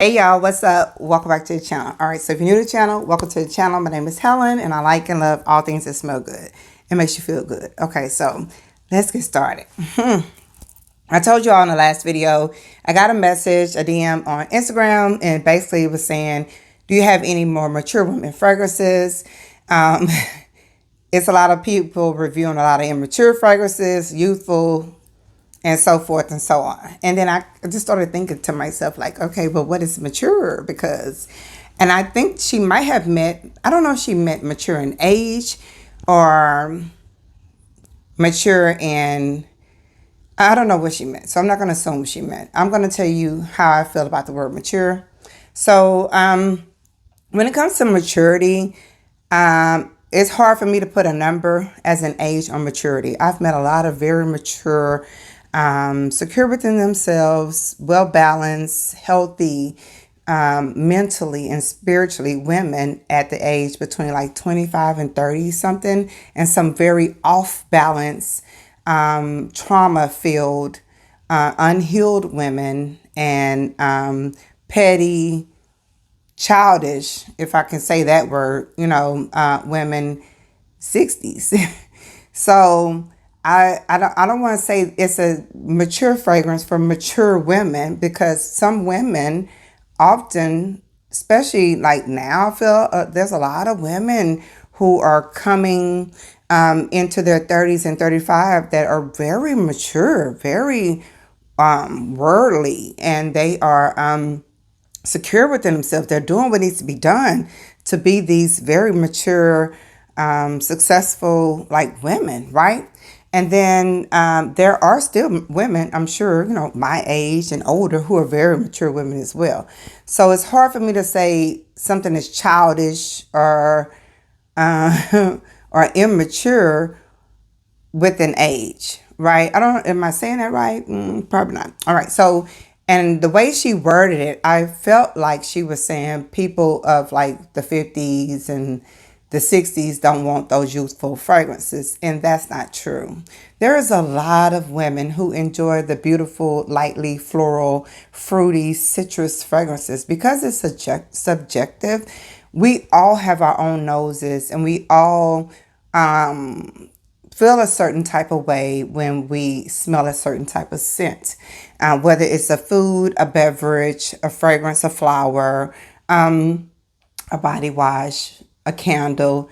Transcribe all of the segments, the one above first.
Hey y'all, what's up? Welcome back to the channel. All right, so if you're new to the channel, welcome to the channel. My name is Helen and I like and love all things that smell good. It makes you feel good. Okay, so let's get started. I told you all in the last video, I got a message, a DM on Instagram, and basically it was saying, do you have any more mature women fragrances? Um, it's a lot of people reviewing a lot of immature fragrances, youthful, and so forth and so on. And then I just started thinking to myself, like, okay, but what is mature? And I think she might have meant, I don't know if she meant mature in age or mature in, I don't know what she meant. So I'm not going to assume what she meant. I'm going to tell you how I feel about the word mature. So when it comes to maturity, it's hard for me to put a number as an age on maturity. I've met a lot of very mature, secure within themselves, well balanced, healthy, mentally and spiritually women at the age between like 25 and 30 something, and some very off balance, trauma filled, unhealed women, and petty, childish, if I can say that word, women 60s. So I don't want to say it's a mature fragrance for mature women, because some women often, especially like now, I feel there's a lot of women who are coming into their 30s and 35 that are very mature, very worldly, and they are secure within themselves. They're doing what needs to be done to be these very mature, successful like women, right? And then there are still women, I'm sure, my age and older, who are very mature women as well. So it's hard for me to say something is childish or or immature with an age, right? I don't, am I saying that right? Probably not. All right. So, and the way she worded it, I felt like she was saying people of like the 50s and the 60s don't want those youthful fragrances. And that's not true. There is a lot of women who enjoy the beautiful, lightly floral, fruity, citrus fragrances. Because it's subjective, we all have our own noses, and we all feel a certain type of way when we smell a certain type of scent, whether it's a food, a beverage, a fragrance, a flower, a body wash, a candle.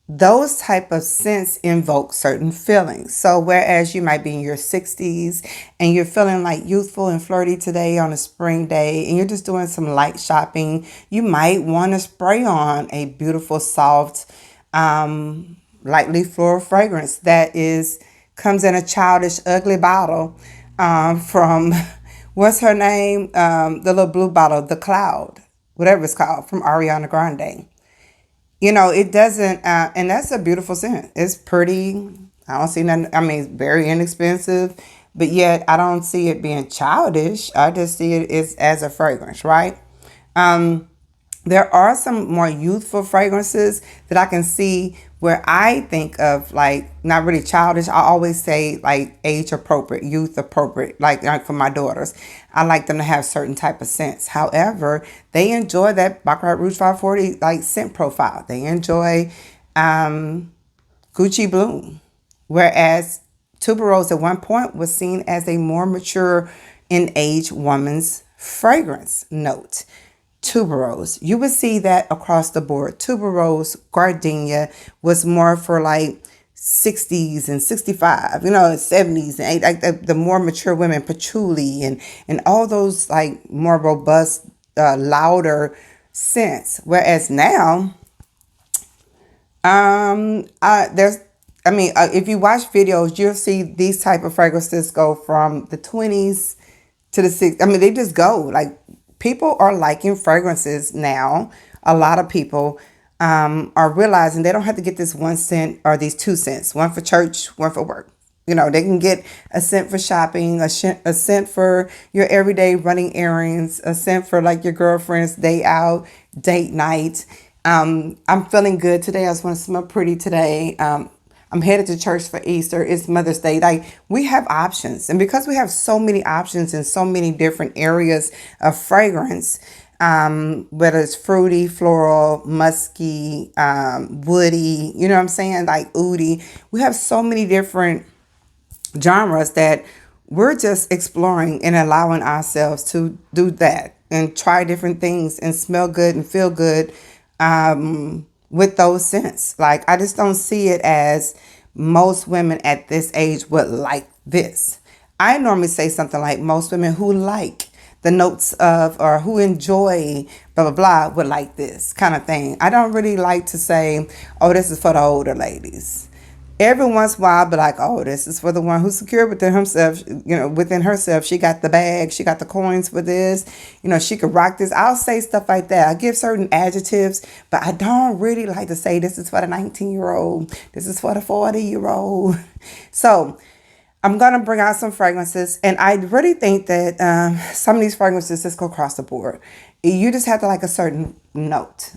Those type of scents invoke certain feelings. So whereas you might be in your 60s and you're feeling like youthful and flirty today on a spring day, and you're just doing some light shopping, you might want to spray on a beautiful, soft, lightly floral fragrance that is comes in a childish, ugly bottle, from what's her name? The little blue bottle, the Cloud, whatever it's called, from Ariana Grande. It doesn't, and that's a beautiful scent. It's pretty. I don't see nothing. I mean, it's very inexpensive, but yet I don't see it being childish. I just see it as a fragrance, right? There are some more youthful fragrances that I can see where I think of like not really childish. I always say like age appropriate, youth appropriate, like for my daughters. I like them to have certain type of scents. However, they enjoy that Baccarat Rouge 540 like scent profile. They enjoy Gucci Bloom. Whereas Tuberose at one point was seen as a more mature in age woman's fragrance note. Tuberose, you would see that across the board. Tuberose, gardenia was more for like 60s and 65, 70s and like the more mature women, patchouli and all those like more robust, louder scents. Whereas now, there's, if you watch videos, you'll see these type of fragrances go from the 20s to the 60s. They just go like, people are liking fragrances now. A lot of people are realizing they don't have to get this one scent or these two scents, one for church, one for work. They can get a scent for shopping, a scent for your everyday running errands, a scent for like your girlfriend's day out, date night. I'm feeling good today. I just want to smell pretty today. I'm headed to church for Easter. It's Mother's Day. Like, we have options. And because we have so many options in so many different areas of fragrance, whether it's fruity, floral, musky, woody, you know what I'm saying? Like oody. We have so many different genres that we're just exploring and allowing ourselves to do that and try different things and smell good and feel good with those scents. Like, I just don't see it as most women at this age would like this. I normally say something like most women who like the notes of or who enjoy blah blah blah would like this kind of thing. I don't really like to say, oh, this is for the older ladies. Every once in a while, I'll be like, oh, this is for the one who's secure within himself, within herself. She got the bag, she got the coins for this, she could rock this. I'll say stuff like that. I give certain adjectives, but I don't really like to say this is for the 19-year-old, this is for the 40-year-old. So I'm going to bring out some fragrances, and I really think that some of these fragrances just go across the board. You just have to like a certain note.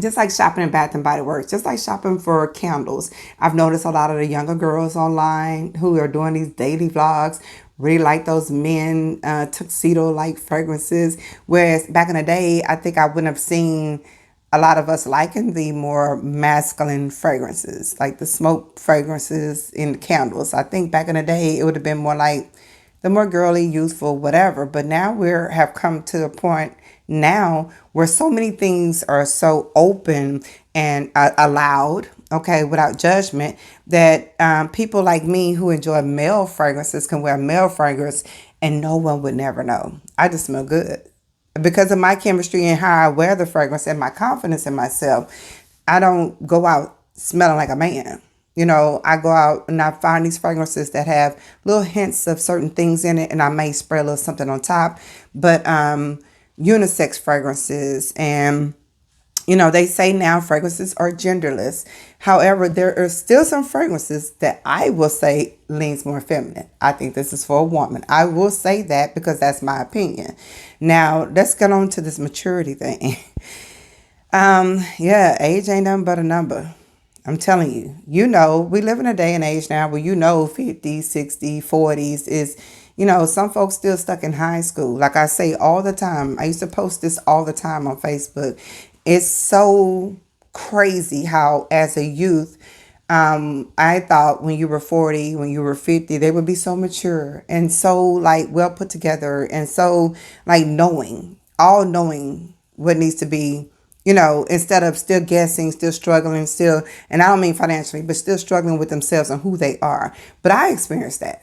Just like shopping in Bath and Body Works, just like shopping for candles. I've noticed a lot of the younger girls online who are doing these daily vlogs really like those men tuxedo-like fragrances. Whereas back in the day, I think I wouldn't have seen a lot of us liking the more masculine fragrances, like the smoke fragrances in the candles. I think back in the day, it would have been more like the more girly, youthful, whatever. But now have come to a point now where so many things are so open and allowed, okay, without judgment, that people like me who enjoy male fragrances can wear male fragrance and no one would never know. I just smell good. Because of my chemistry and how I wear the fragrance and my confidence in myself, I don't go out smelling like a man. I go out and I find these fragrances that have little hints of certain things in it, and I may spray a little something on top. But unisex fragrances, and they say now fragrances are genderless. However, there are still some fragrances that I will say leans more feminine. I think this is for a woman. I will say that because that's my opinion. Now, let's get on to this maturity thing. Yeah, age ain't nothing but a number. I'm telling you, we live in a day and age now where 50s, 60s, 40s is, some folks still stuck in high school. Like I say all the time, I used to post this all the time on Facebook. It's so crazy how as a youth, I thought when you were 40, when you were 50, they would be so mature and so like well put together and so like all knowing what needs to be, instead of still guessing, still struggling, and I don't mean financially, but still struggling with themselves and who they are. But I experienced that.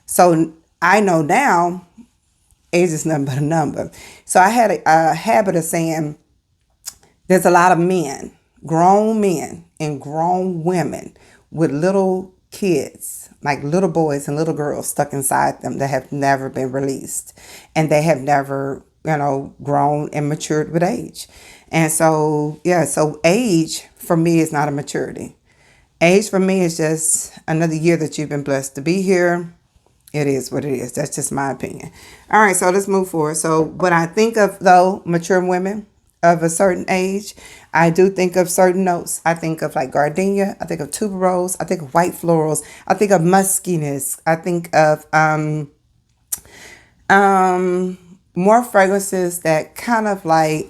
So I know now age is nothing but a number. So I had a habit of saying there's a lot of grown men and grown women with little kids, like little boys and little girls stuck inside them that have never been released. And they have never, grown and matured with age. And so, so age for me is not a maturity. Age for me is just another year that you've been blessed to be here. It is what it is. That's just my opinion. All right, so let's move forward. So when I think of, though, mature women of a certain age, I do think of certain notes. I think of like gardenia. I think of tuberose. I think of white florals. I think of muskiness. I think of more fragrances that kind of like,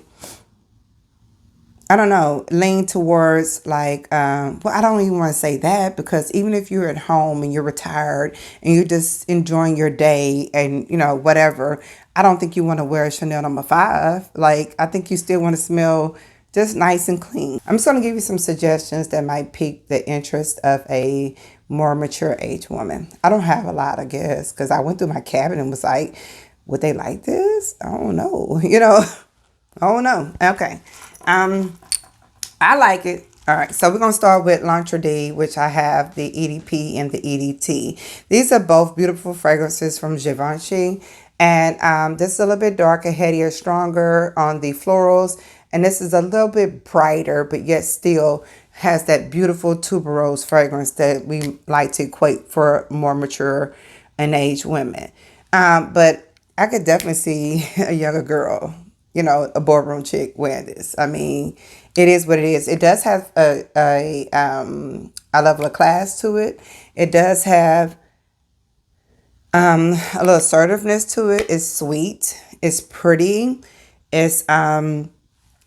I don't know, lean towards like, I don't even want to say that, because even if you're at home and you're retired and you're just enjoying your day and, whatever, I don't think you want to wear a Chanel No. 5. Like, I think you still want to smell just nice and clean. I'm just going to give you some suggestions that might pique the interest of a more mature age woman. I don't have a lot, I guess, because I went through my cabinet and was like, would they like this? I don't know. I don't know. Okay. I like it. All right, so we're going to start with L'Entrée, which I have the EDP and the EDT. These are both beautiful fragrances from Givenchy. And this is a little bit darker, headier, stronger on the florals. And this is a little bit brighter, but yet still has that beautiful tuberose fragrance that we like to equate for more mature and aged women. But I could definitely see a younger girl a boardroom chick wearing this. I mean, it is what it is. It does have a level of class to it. It does have a little assertiveness to it. It's sweet. It's pretty. It's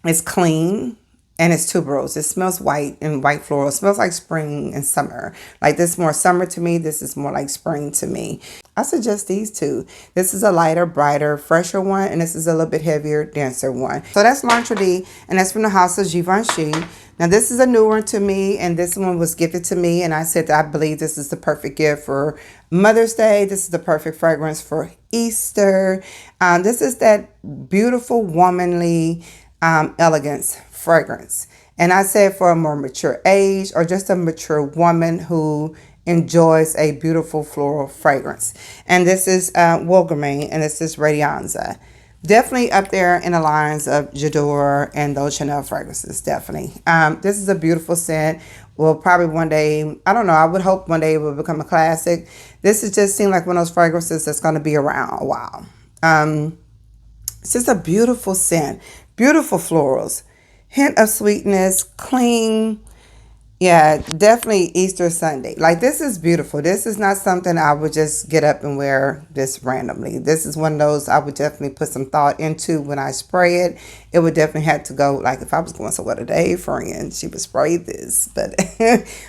it's clean and it's tuberose. It smells white and white floral. It smells like spring and summer. Like this is more summer to me. This is more like spring to me. I suggest these two. This is a lighter, brighter, fresher one, and this is a little bit heavier, denser one. So that's L'Entrée, and that's from the house of Givenchy. Now this is a new one to me, and this one was gifted to me, and I said that I believe this is the perfect gift for Mother's Day. This is the perfect fragrance for Easter. This is that beautiful, womanly elegance fragrance. And I said for a more mature age or just a mature woman who enjoys a beautiful floral fragrance. And this is Wolverine, and this is Radianza. Definitely up there in the lines of J'adore and those Chanel fragrances, definitely. This is a beautiful scent. Will probably one day, I don't know, I would hope one day it will become a classic. This is just seem like one of those fragrances that's going to be around a while. It's just a beautiful scent, beautiful florals, hint of sweetness, clean. Yeah, definitely Easter Sunday. Like this is beautiful. This is not something I would just get up and wear this randomly. This is one of those I would definitely put some thought into when I spray it. It would definitely have to go, like if I was going somewhere today, friend, she would spray this. But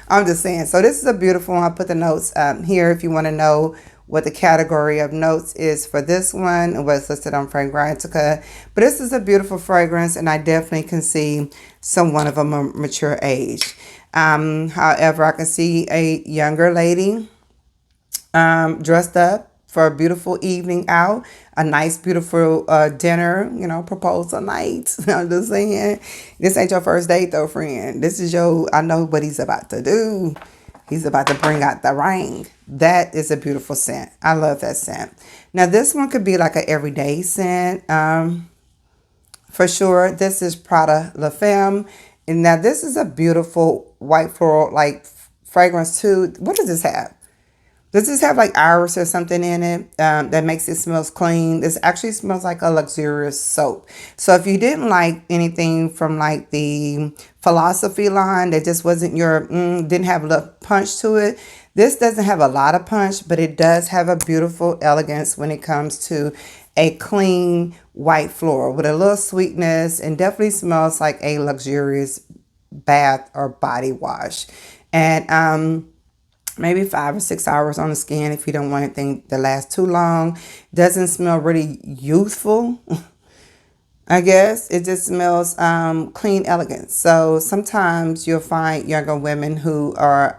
I'm just saying. So this is a beautiful one. I'll put the notes here if you want to know what the category of notes is for this one and what's listed on Fragrantica. But this is a beautiful fragrance, and I definitely can see someone of a mature age. However, I can see a younger lady dressed up for a beautiful evening out, a nice, beautiful dinner, proposal night. I'm just saying, this ain't your first date though, friend. This is I know what he's about to do. He's about to bring out the ring. That is a beautiful scent. I love that scent. Now, this one could be like an everyday scent for sure. This is Prada La Femme. And now this is a beautiful white floral like fragrance too. What does this have? Does this have like iris or something in it that makes it smells clean? This actually smells like a luxurious soap. So if you didn't like anything from like the Philosophy line that just wasn't your, didn't have a punch to it, this doesn't have a lot of punch, but it does have a beautiful elegance when it comes to a clean white floral with a little sweetness, and definitely smells like a luxurious bath or body wash. And maybe 5 or 6 hours on the skin if you don't want anything to last too long. Doesn't smell really youthful, I guess. It just smells clean elegance. So sometimes you'll find younger women who are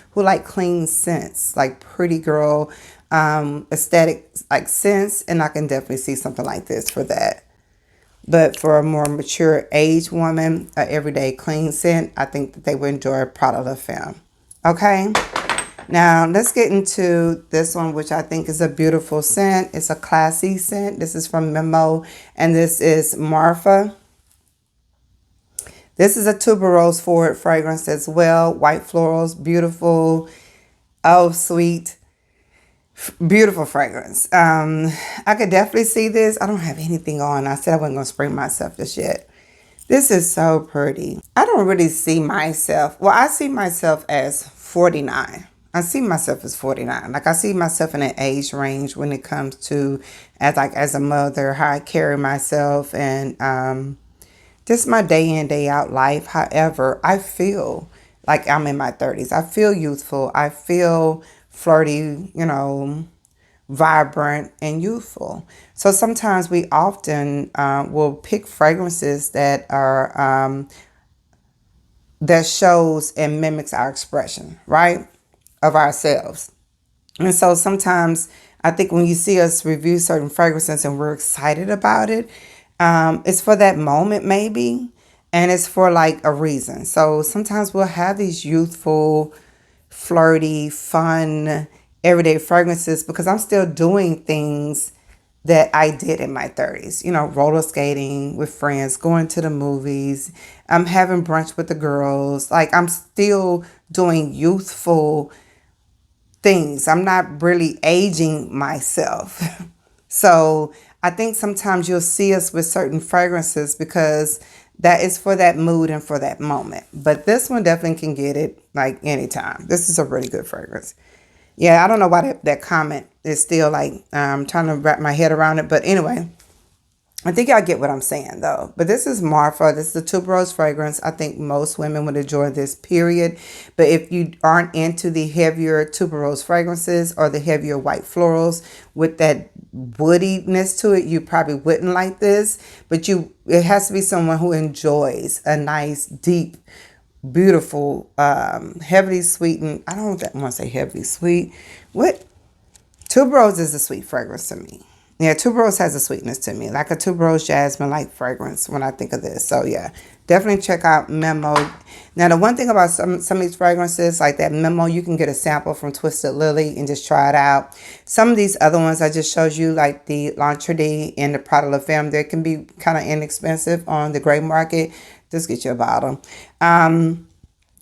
who like clean scents, like pretty girl aesthetic like scents, and I can definitely see something like this for that. But for a more mature age woman, a everyday clean scent, I think that they would enjoy Prada La Femme. Okay. Now, let's get into this one, which I think is a beautiful scent. It's a classy scent. This is from Memo, and this is Marfa. This is a tuberose forward fragrance as well. White florals, beautiful. Oh, sweet. Beautiful fragrance. I could definitely see this. I don't have anything on. I said I wasn't going to spray myself just yet. This is so pretty. I don't really see myself. Well, I see myself as 49. I see myself as 49. Like I see myself in an age range when it comes to as a mother, how I carry myself, and just my day in, day out life. However, I feel like I'm in my 30s. I feel youthful. I feel flirty, vibrant and youthful. So sometimes we often will pick fragrances that are that shows and mimics our expression, right, of ourselves. And so sometimes I think when you see us review certain fragrances and we're excited about it, it's for that moment maybe, and it's for like a reason. So sometimes we'll have these youthful, flirty, fun, everyday fragrances because I'm still doing things that I did in my 30s. Roller skating with friends, going to the movies. I'm having brunch with the girls. Like I'm still doing youthful things. I'm not really aging myself. So I think sometimes you'll see us with certain fragrances because that is for that mood and for that moment. But this one definitely can get it like anytime. This is a really good fragrance. Yeah, I don't know why that comment is still like trying to wrap my head around it. But anyway, I think y'all get what I'm saying though. But this is Marfa. This is a tuberose fragrance. I think most women would enjoy this, period. But if you aren't into the heavier tuberose fragrances or the heavier white florals with that woodiness to it, you probably wouldn't like this. But it has to be someone who enjoys a nice, deep, beautiful, heavily sweetened. I don't want to say heavily sweet. What? Tuberose is a sweet fragrance to me. Yeah, tuberose has a sweetness to me, like a tuberose jasmine like fragrance when I think of this. So yeah, definitely check out Memo. Now the one thing about some of these fragrances, like that Memo, you can get a sample from Twisted Lily and just try it out. Some of these other ones I just showed you, like the L'Entrée and the Prada La Femme, they can be kind of inexpensive on the gray market. Just get you a bottle.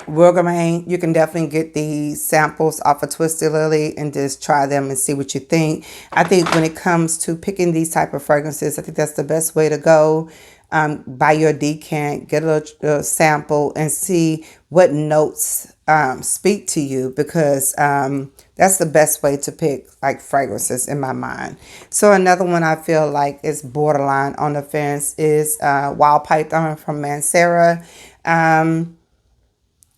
Rogaine, you can definitely get the samples off of Twisted Lily and just try them and see what you think. I think when it comes to picking these type of fragrances, I think that's the best way to go. Buy your decant, get a little sample and see what notes speak to you, because that's the best way to pick like fragrances in my mind. So another one I feel like is borderline on the fence is Wild Python from Mancera.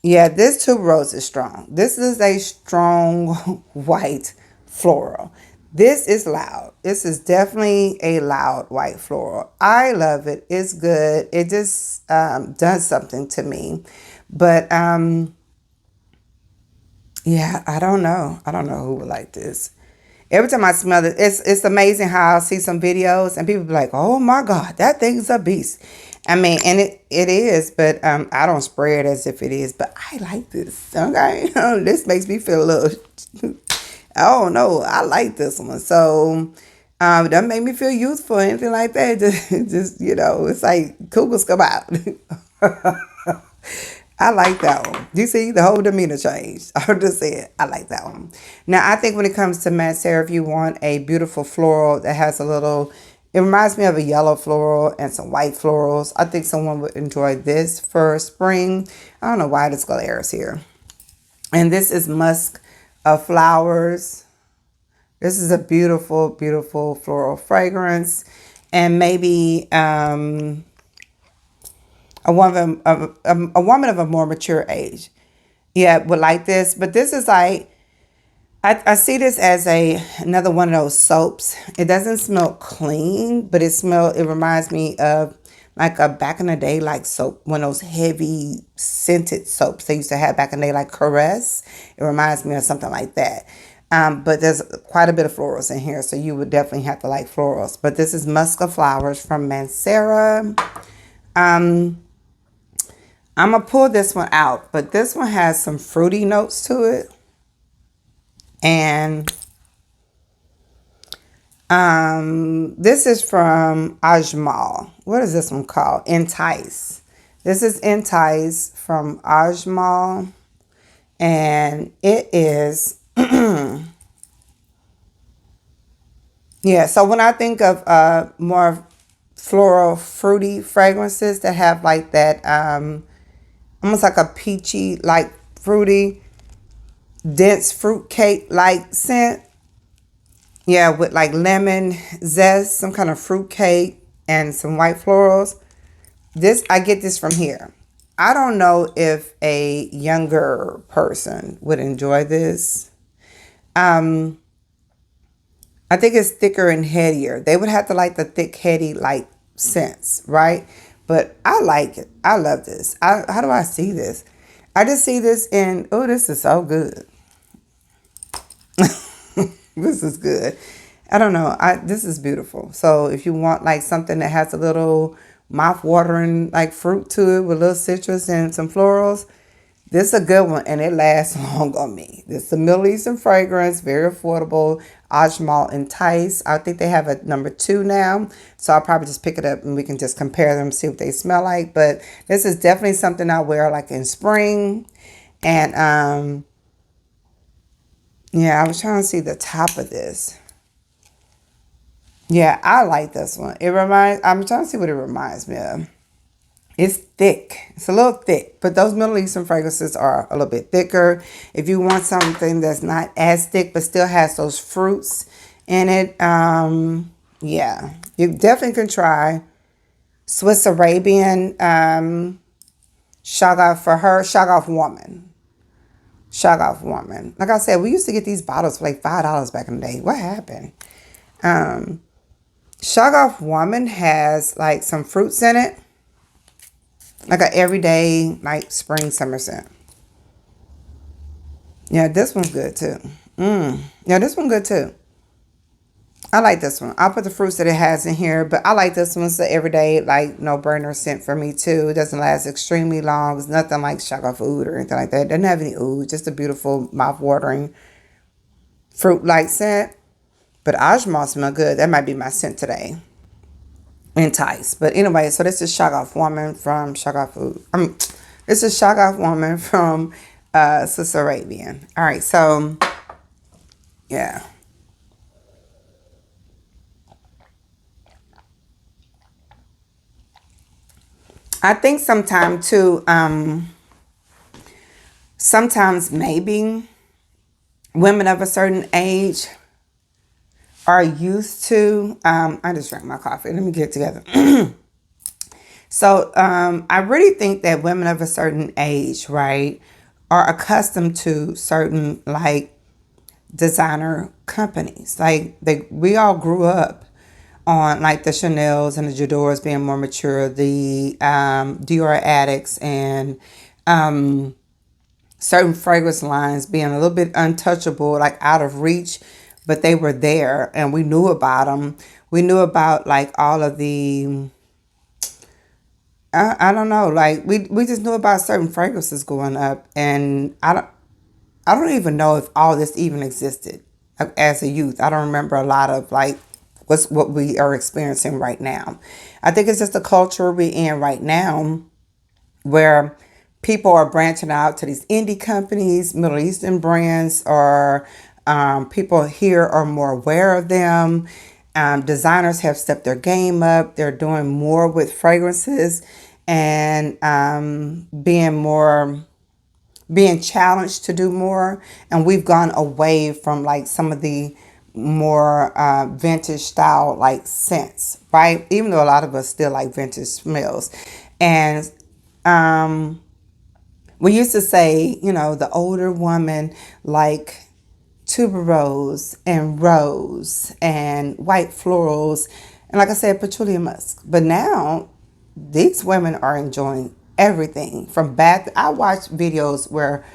Yeah, this tuberose is strong. This is a strong white floral. This is loud. This is definitely a loud white floral. I love it. It's good. It just does something to me. But yeah, I don't know. I don't know who would like this. Every time I smell it, it's amazing how I see some videos and people be like, "Oh my God, that thing's a beast." I mean, and it is, but I don't spray it as if it is. But I like this. Okay, this makes me feel a little. I don't know. I like this one, so it doesn't make me feel youthful or anything like that. Just it's like cougars come out. I like that one. You see, the whole demeanor changed. I just said, I like that one. Now, I think when it comes to Mancera, if you want a beautiful floral that has a little, it reminds me of a yellow floral and some white florals. I think someone would enjoy this for spring. I don't know why this glare is here. And this is Musk of Flowers. This is a beautiful, beautiful floral fragrance. And maybe a woman of a more mature age, yeah, would like this. But this is like, I see this as another one of those soaps. It doesn't smell clean, but it reminds me of like a back in the day like soap, one of those heavy scented soaps they used to have back in the day, like Caress. It reminds me of something like that. But there's quite a bit of florals in here, so you would definitely have to like florals. But this is Musk of Flowers from Mancera. I'm going to pull this one out, but this one has some fruity notes to it. And this is from Ajmal. What is this one called? Entice. This is Entice from Ajmal. And it is, yeah, so when I think of more floral, fruity fragrances that have like that, almost like a peachy, like fruity, dense fruit cake like scent. Yeah, with like lemon zest, some kind of fruit cake, and some white florals. I get this from here. I don't know if a younger person would enjoy this. I think it's thicker and headier. They would have to like the thick, heady, like scents, right? But I like it. I love this. How do I see this? I just see this in, oh, this is so good. This is good. I don't know. This is beautiful. So if you want like something that has a little mouth-watering like fruit to it with a little citrus and some florals, this is a good one, and it lasts long on me. This is a Middle Eastern fragrance, very affordable. Ajmal Entice. I think they have a number 2 now, so I'll probably just pick it up and we can just compare them, see what they smell like. But this is definitely something I wear like in spring. And yeah, I was trying to see the top of this. Yeah, I like this one. I'm trying to see what it reminds me of. It's thick. It's a little thick, but those Middle Eastern fragrances are a little bit thicker. If you want something that's not as thick but still has those fruits in it, yeah, you definitely can try Swiss Arabian Shaggoth for her, Shaggoth woman. Shaggoth woman. Like I said, we used to get these bottles for like $5 back in the day. What happened? Shaggoth woman has like some fruits in it. Like a everyday, like spring, summer scent. Yeah, this one's good too. Yeah, this one's good too. I like this one. I'll put the fruits that it has in here, but I like this one. It's the everyday, like, no burner scent for me too. It doesn't last extremely long. It's nothing like Shaggoth Oud or anything like that. It doesn't have any oud, just a beautiful, mouth-watering, fruit-like scent. But Ajmal smell good. That might be my scent today. Entice. But anyway, so this is Shaggoth Woman from Shaggoth Oud. This is Shaggoth Woman from Swiss Arabian. All right, so yeah. I think sometimes too, sometimes maybe women of a certain age are used to, I just drank my coffee. Let me get it together. So I really think that women of a certain age, right, are accustomed to certain like designer companies. Like we all grew up on like the Chanels and the J'adors being more mature, the Dior Addicts and certain fragrance lines being a little bit untouchable, like out of reach, but they were there and we knew about them. We knew about like all of the I don't know, like we just knew about certain fragrances going up, and I don't even know if all this even existed as a youth. I don't remember a lot of like what we are experiencing right now. I think it's just the culture we're in right now where people are branching out to these indie companies, Middle Eastern brands, or people here are more aware of them. Designers have stepped their game up. They're doing more with fragrances and being challenged to do more. And we've gone away from like some of the more vintage style like scents, right? Even though a lot of us still like vintage smells. And we used to say, you know, the older woman like tuberose and rose and white florals. And like I said, patchouli musk. But now these women are enjoying everything from bath. I watch videos where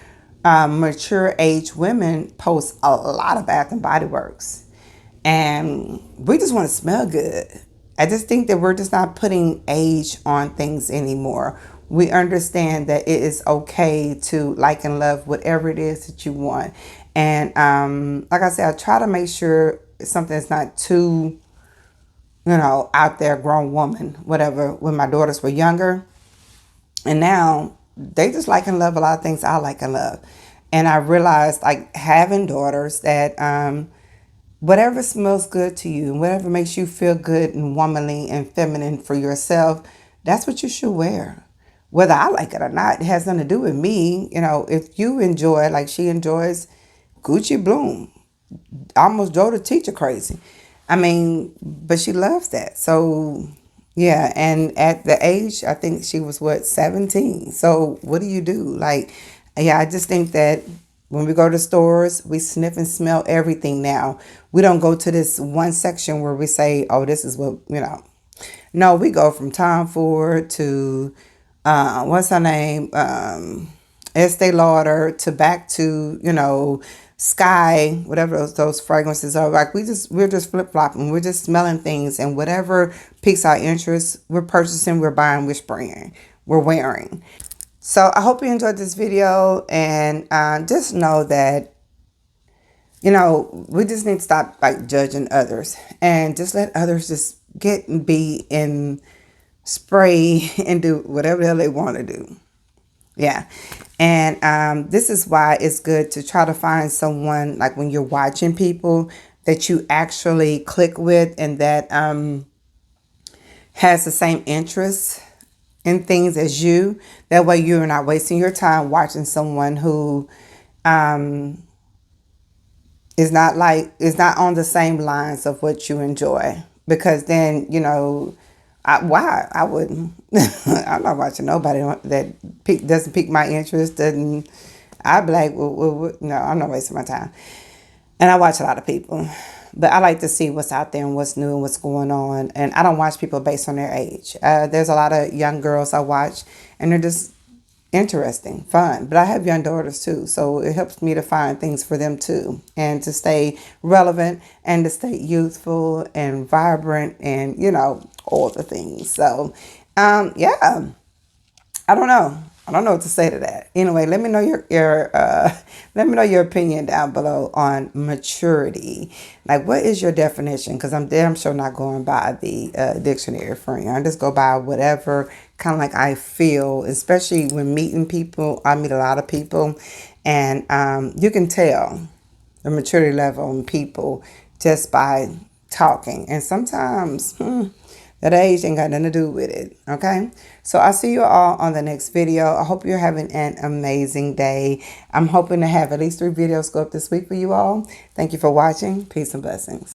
mature age women post a lot of Bath and Body Works, and we just want to smell good. I just think that we're just not putting age on things anymore. We understand that it is okay to like and love whatever it is that you want. And like I said, I try to make sure something is not too, out there, grown woman, whatever, when my daughters were younger. And now they just like and love a lot of things I like and love. And I realized, like, having daughters that whatever smells good to you, whatever makes you feel good and womanly and feminine for yourself, that's what you should wear. Whether I like it or not, it has nothing to do with me. If you enjoy, like she enjoys, Gucci Bloom. I almost drove the teacher crazy. I mean, but she loves that. So, yeah. And at the age, I think she was, 17. So what do you do? Like, yeah, I just think that when we go to stores, we sniff and smell everything now. We don't go to this one section where we say, oh, this is what. No, we go from Tom Ford to, what's her name? Estee Lauder to back to, Sky, whatever those fragrances are. Like we're just flip flopping. We're just smelling things, and whatever piques our interest, we're purchasing, we're buying, we're spraying, we're wearing. So I hope you enjoyed this video, and just know that we just need to stop like judging others and just let others just get and be and spray and do whatever the hell they want to do. Yeah. And this is why it's good to try to find someone, like when you're watching people, that you actually click with and that has the same interests in things as you. That way you're not wasting your time watching someone who is not on the same lines of what you enjoy. Because then, why? I wouldn't. I'm not watching nobody that doesn't pique my interest. Doesn't. I'd be like, no, I'm not wasting my time. And I watch a lot of people, but I like to see what's out there and what's new and what's going on. And I don't watch people based on their age. There's a lot of young girls I watch, and they're just interesting, fun. But I have young daughters too, so it helps me to find things for them too, and to stay relevant and to stay youthful and vibrant, and all the things. So, yeah. I don't know. I don't know what to say to that. Anyway, let me know your let me know your opinion down below on maturity. Like, what is your definition? Because I'm damn sure not going by the dictionary for you. I just go by whatever kind of like I feel, especially when meeting people. I meet a lot of people, and you can tell the maturity level in people just by talking. And sometimes that age ain't got nothing to do with it. Okay. So I'll see you all on the next video. I hope you're having an amazing day. I'm hoping to have at least 3 videos go up this week for you all. Thank you for watching. Peace and blessings.